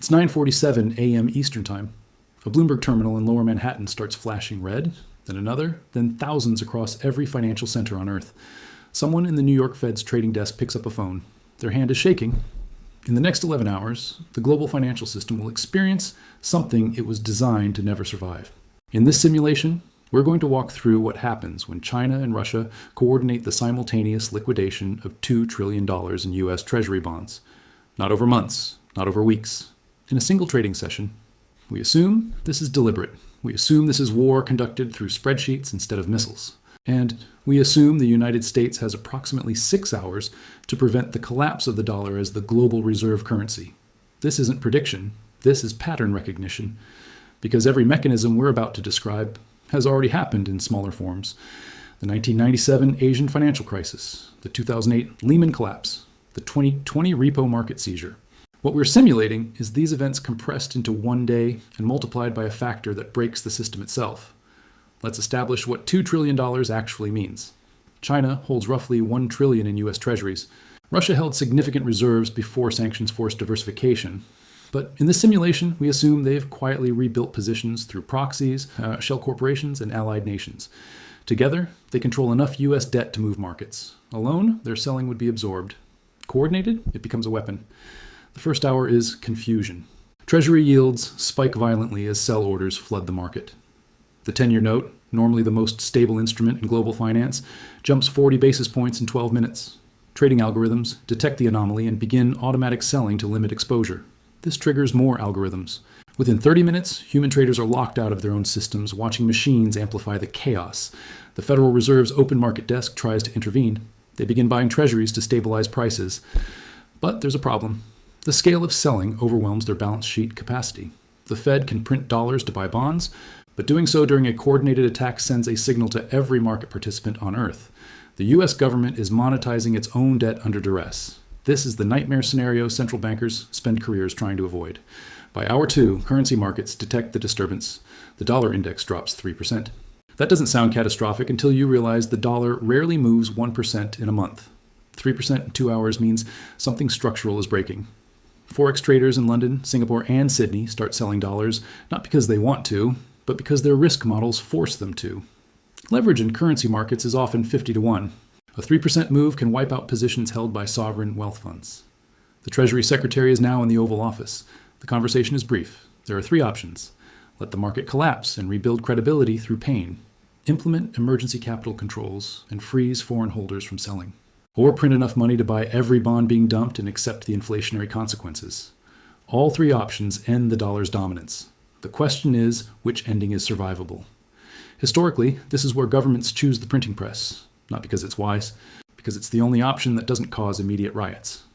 It's 9:47 a.m. Eastern Time. A Bloomberg terminal in Lower Manhattan starts flashing red, then another, then thousands across every financial center on Earth. Someone in the New York Fed's trading desk picks up a phone. Their hand is shaking. In the next 11 hours, the global financial system will experience something it was designed to never survive. In this simulation, we're going to walk through what happens when China and Russia coordinate the simultaneous liquidation of $2 trillion in US Treasury bonds. Not over months, not over weeks. In a single trading session. We assume this is deliberate. We assume this is war conducted through spreadsheets instead of missiles. And we assume the United States has approximately 6 hours to prevent the collapse of the dollar as the global reserve currency. This isn't prediction. This is pattern recognition. Because every mechanism we're about to describe has already happened in smaller forms. The 1997 Asian financial crisis, the 2008 Lehman collapse, the 2020 repo market seizure. What we're simulating is these events compressed into one day and multiplied by a factor that breaks the system itself. Let's establish what $2 trillion actually means. China holds roughly $1 trillion in US Treasuries. Russia held significant reserves before sanctions forced diversification. But in this simulation, we assume they've quietly rebuilt positions through proxies, shell corporations, and allied nations. Together, they control enough US debt to move markets. Alone, their selling would be absorbed. Coordinated, it becomes a weapon. The first hour is confusion. Treasury yields spike violently as sell orders flood the market. The 10-year note, normally the most stable instrument in global finance, jumps 40 basis points in 12 minutes. Trading algorithms detect the anomaly and begin automatic selling to limit exposure. This triggers more algorithms. Within 30 minutes, human traders are locked out of their own systems, watching machines amplify the chaos. The Federal Reserve's open market desk tries to intervene. They begin buying treasuries to stabilize prices. But there's a problem. The scale of selling overwhelms their balance sheet capacity. The Fed can print dollars to buy bonds, but doing so during a coordinated attack sends a signal to every market participant on Earth. The US government is monetizing its own debt under duress. This is the nightmare scenario central bankers spend careers trying to avoid. By hour 2, currency markets detect the disturbance. The dollar index drops 3%. That doesn't sound catastrophic until you realize the dollar rarely moves 1% in a month. 3% in 2 hours means something structural is breaking. Forex traders in London, Singapore, and Sydney start selling dollars, not because they want to, but because their risk models force them to. Leverage in currency markets is often 50-1. A 3% move can wipe out positions held by sovereign wealth funds. The Treasury Secretary is now in the Oval Office. The conversation is brief. There are 3 options. Let the market collapse and rebuild credibility through pain. Implement emergency capital controls and freeze foreign holders from selling. Or print enough money to buy every bond being dumped and accept the inflationary consequences. All 3 options end the dollar's dominance. The question is, which ending is survivable? Historically, this is where governments choose the printing press, not because it's wise, because it's the only option that doesn't cause immediate riots.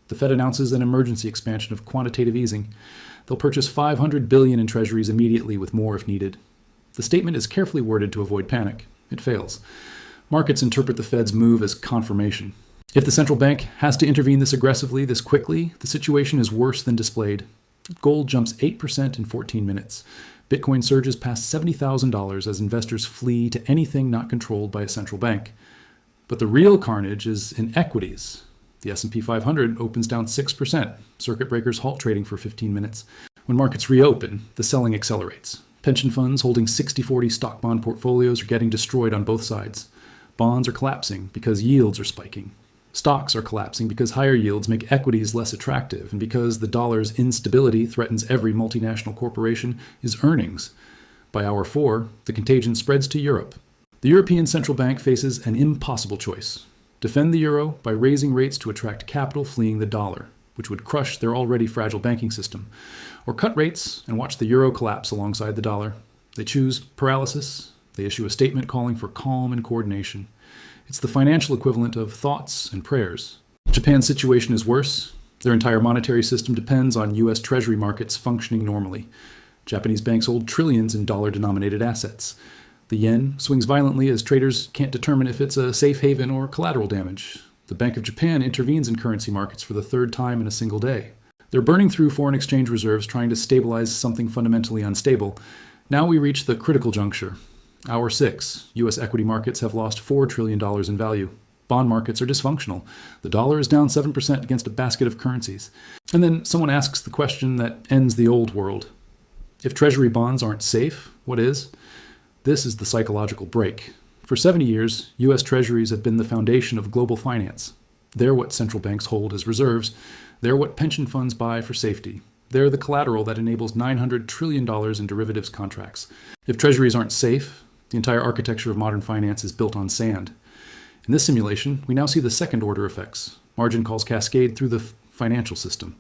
The Fed announces an emergency expansion of quantitative easing. They'll purchase $500 billion in treasuries immediately with more if needed. The statement is carefully worded to avoid panic. It fails. Markets interpret the Fed's move as confirmation. If the central bank has to intervene this aggressively, this quickly, the situation is worse than displayed. Gold jumps 8% in 14 minutes. Bitcoin surges past $70,000 as investors flee to anything not controlled by a central bank. But the real carnage is in equities. The S&P 500 opens down 6%. Circuit breakers halt trading for 15 minutes. When markets reopen, the selling accelerates. Pension funds holding 60-40 stock bond portfolios are getting destroyed on both sides. Bonds are collapsing because yields are spiking. Stocks are collapsing because higher yields make equities less attractive, and because the dollar's instability threatens every multinational corporation's earnings. By hour 4, the contagion spreads to Europe. The European Central Bank faces an impossible choice. Defend the euro by raising rates to attract capital fleeing the dollar, which would crush their already fragile banking system. Or cut rates and watch the euro collapse alongside the dollar. They choose paralysis. They issue a statement calling for calm and coordination. It's the financial equivalent of thoughts and prayers. Japan's situation is worse. Their entire monetary system depends on US Treasury markets functioning normally. Japanese banks hold trillions in dollar-denominated assets. The yen swings violently as traders can't determine if it's a safe haven or collateral damage. The Bank of Japan intervenes in currency markets for the 3rd time in a single day. They're burning through foreign exchange reserves trying to stabilize something fundamentally unstable. Now we reach the critical juncture. Hour 6, U.S. equity markets have lost $4 trillion in value. Bond markets are dysfunctional. The dollar is down 7% against a basket of currencies. And then someone asks the question that ends the old world. If Treasury bonds aren't safe, what is? This is the psychological break. For 70 years, US Treasuries have been the foundation of global finance. They're what central banks hold as reserves. They're what pension funds buy for safety. They're the collateral that enables $900 trillion in derivatives contracts. If Treasuries aren't safe, the entire architecture of modern finance is built on sand. In this simulation, we now see the second-order effects. Margin calls cascade through the financial system.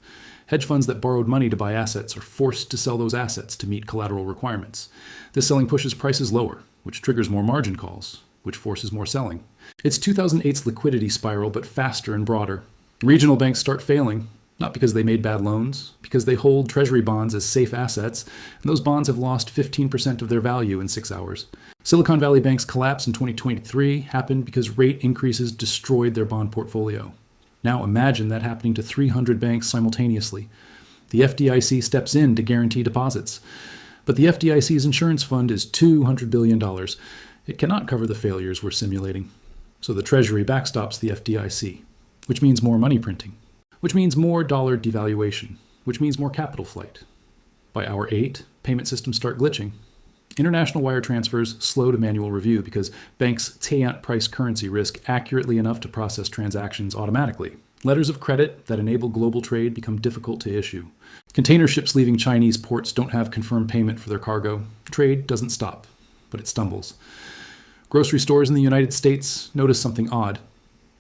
Hedge funds that borrowed money to buy assets are forced to sell those assets to meet collateral requirements. This selling pushes prices lower, which triggers more margin calls, which forces more selling. It's 2008's liquidity spiral, but faster and broader. Regional banks start failing, not because they made bad loans, because they hold Treasury bonds as safe assets, and those bonds have lost 15% of their value in 6 hours. Silicon Valley Bank's collapse in 2023 happened because rate increases destroyed their bond portfolio. Now imagine that happening to 300 banks simultaneously. The FDIC steps in to guarantee deposits. But the FDIC's insurance fund is $200 billion. It cannot cover the failures we're simulating. So the Treasury backstops the FDIC, which means more money printing, which means more dollar devaluation, which means more capital flight. By hour 8, payment systems start glitching. International wire transfers slow to manual review because banks can't price currency risk accurately enough to process transactions automatically. Letters of credit that enable global trade become difficult to issue. Container ships leaving Chinese ports don't have confirmed payment for their cargo. Trade doesn't stop, but it stumbles. Grocery stores in the United States notice something odd.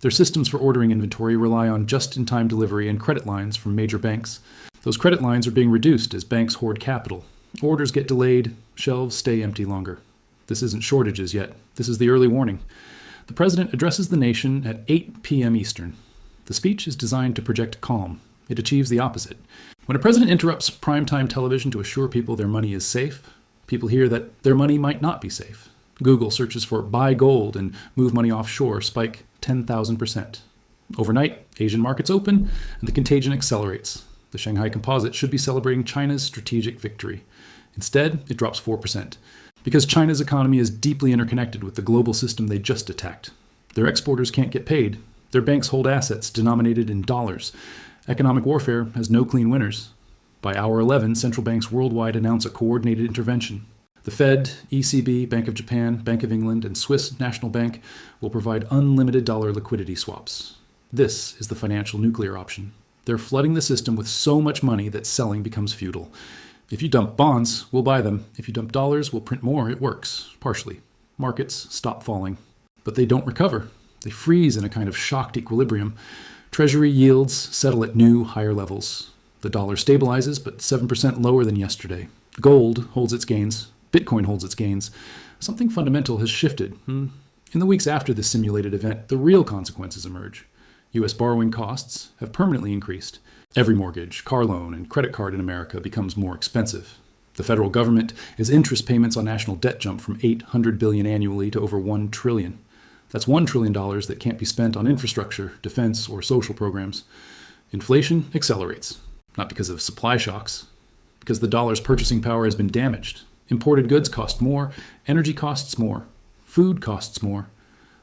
Their systems for ordering inventory rely on just-in-time delivery and credit lines from major banks. Those credit lines are being reduced as banks hoard capital. Orders get delayed, shelves stay empty longer. This isn't shortages yet. This is the early warning. The president addresses the nation at 8 p.m. Eastern. The speech is designed to project calm. It achieves the opposite. When a president interrupts primetime television to assure people their money is safe, people hear that their money might not be safe. Google searches for buy gold and move money offshore spike 10,000%. Overnight, Asian markets open and the contagion accelerates. The Shanghai Composite should be celebrating China's strategic victory. Instead, it drops 4%. Because China's economy is deeply interconnected with the global system they just attacked. Their exporters can't get paid. Their banks hold assets denominated in dollars. Economic warfare has no clean winners. By hour 11, central banks worldwide announce a coordinated intervention. The Fed, ECB, Bank of Japan, Bank of England, and Swiss National Bank will provide unlimited dollar liquidity swaps. This is the financial nuclear option. They're flooding the system with so much money that selling becomes futile. If you dump bonds, we'll buy them. If you dump dollars, we'll print more. It works, partially. Markets stop falling. But they don't recover. They freeze in a kind of shocked equilibrium. Treasury yields settle at new, higher levels. The dollar stabilizes, but 7% lower than yesterday. Gold holds its gains. Bitcoin holds its gains. Something fundamental has shifted. In the weeks after this simulated event, the real consequences emerge. U.S. borrowing costs have permanently increased. Every mortgage, car loan, and credit card in America becomes more expensive. The federal government is interest payments on national debt jump from $800 billion annually to over $1 trillion. That's $1 trillion that can't be spent on infrastructure, defense, or social programs. Inflation accelerates, not because of supply shocks, because the dollar's purchasing power has been damaged. Imported goods cost more, energy costs more, food costs more.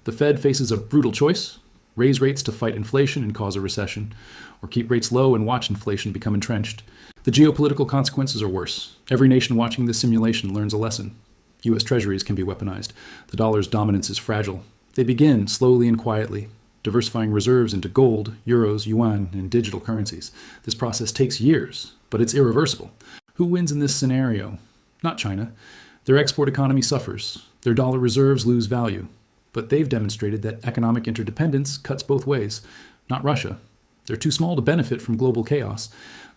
The Fed faces a brutal choice: raise rates to fight inflation and cause a recession, or keep rates low and watch inflation become entrenched. The geopolitical consequences are worse. Every nation watching this simulation learns a lesson. U.S. Treasuries can be weaponized. The dollar's dominance is fragile. They begin slowly and quietly, diversifying reserves into gold, euros, yuan, and digital currencies. This process takes years, but it's irreversible. Who wins in this scenario? Not China. Their export economy suffers. Their dollar reserves lose value. But they've demonstrated that economic interdependence cuts both ways. Not Russia. They're too small to benefit from global chaos,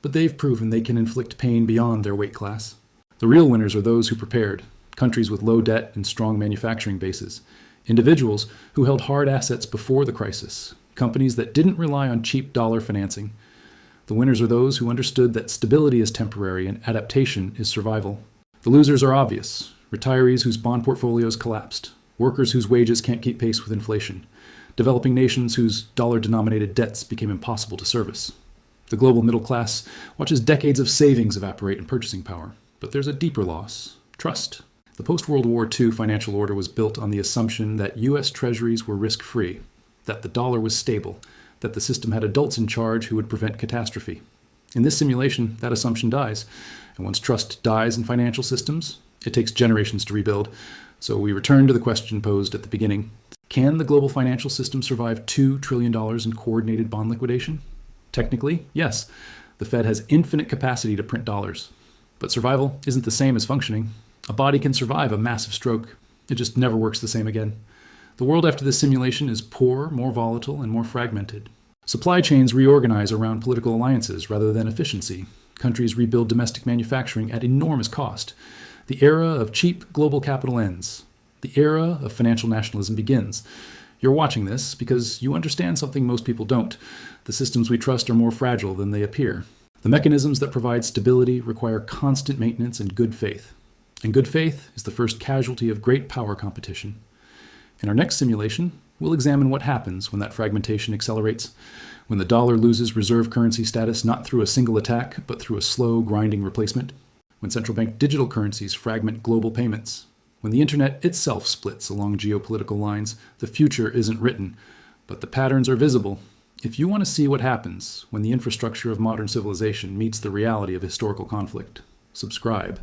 but they've proven they can inflict pain beyond their weight class. The real winners are those who prepared, countries with low debt and strong manufacturing bases, individuals who held hard assets before the crisis, companies that didn't rely on cheap dollar financing. The winners are those who understood that stability is temporary and adaptation is survival. The losers are obvious: retirees whose bond portfolios collapsed, workers whose wages can't keep pace with inflation, developing nations whose dollar-denominated debts became impossible to service. The global middle class watches decades of savings evaporate in purchasing power. But there's a deeper loss: trust. The post-World War II financial order was built on the assumption that U.S. Treasuries were risk-free. that the dollar was stable, that the system had adults in charge who would prevent catastrophe. In this simulation, that assumption dies. And once trust dies in financial systems, it takes generations to rebuild. So we return to the question posed at the beginning. Can the global financial system survive $2 trillion in coordinated bond liquidation? Technically, yes. The Fed has infinite capacity to print dollars. But survival isn't the same as functioning. A body can survive a massive stroke. It just never works the same again. The world after this simulation is poorer, more volatile, and more fragmented. Supply chains reorganize around political alliances rather than efficiency. Countries rebuild domestic manufacturing at enormous cost. The era of cheap global capital ends. The era of financial nationalism begins. You're watching this because you understand something most people don't. The systems we trust are more fragile than they appear. The mechanisms that provide stability require constant maintenance and good faith. And good faith is the first casualty of great power competition. In our next simulation, we'll examine what happens when that fragmentation accelerates, when the dollar loses reserve currency status not through a single attack, but through a slow, grinding replacement, when central bank digital currencies fragment global payments, when the internet itself splits along geopolitical lines. The future isn't written, but the patterns are visible. If you want to see what happens when the infrastructure of modern civilization meets the reality of historical conflict, subscribe,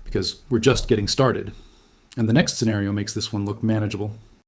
because we're just getting started. And the next scenario makes this one look manageable.